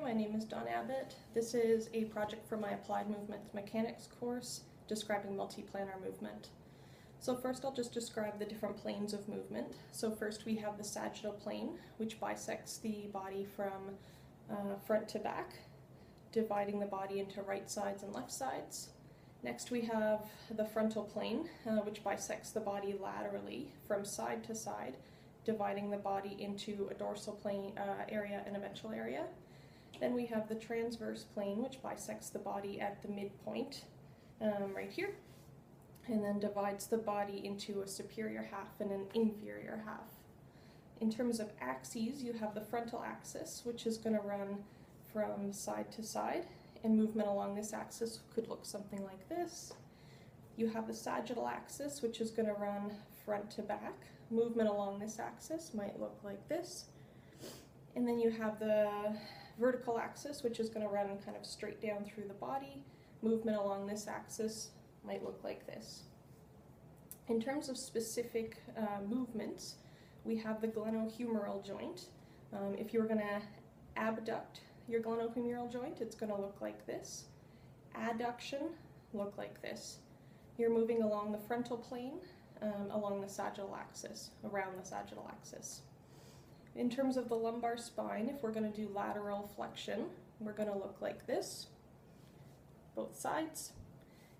my name is Dawn Abbott. This is a project for my Applied Movement Mechanics course describing multiplanar movement. So first I'll just describe the different planes of movement. So first we have the sagittal plane, which bisects the body from front to back, dividing the body into right sides and left sides. Next we have the frontal plane, which bisects the body laterally from side to side, dividing the body into a dorsal plane area and a ventral area. Then we have the transverse plane, which bisects the body at the midpoint, right here, and then divides the body into a superior half and an inferior half. In terms of axes, you have the frontal axis, which is going to run from side to side, and movement along this axis could look something like this. You have the sagittal axis, which is going to run front to back. Movement along this axis might look like this. And then you have the vertical axis, which is going to run kind of straight down through the body. Movement along this axis might look like this. In terms of specific movements, we have the glenohumeral joint. If you were going to abduct your glenohumeral joint, it's going to look like this. Adduction, look like this. You're moving along the frontal plane, along the sagittal axis, around the sagittal axis. In terms of the lumbar spine, if we're going to do lateral flexion, we're going to look like this, both sides.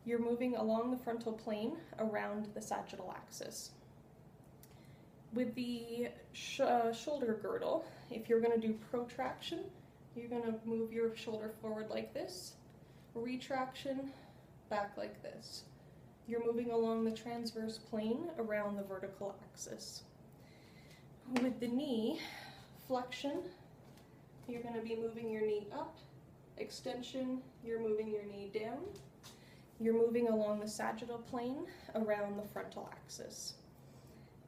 You're moving along the frontal plane around the sagittal axis. With the shoulder girdle, if you're going to do protraction, you're going to move your shoulder forward like this, retraction, back like this. You're moving along the transverse plane around the vertical axis. With the knee, flexion, you're going to be moving your knee up. Extension, you're moving your knee down. You're moving along the sagittal plane around the frontal axis.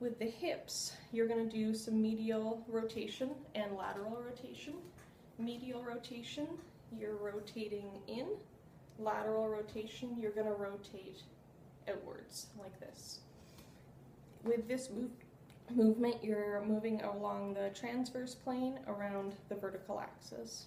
With the hips, you're going to do some medial rotation and lateral rotation. Medial rotation, you're rotating in. Lateral rotation, you're going to rotate outwards like this. With this movement, you're moving along the transverse plane around the vertical axis.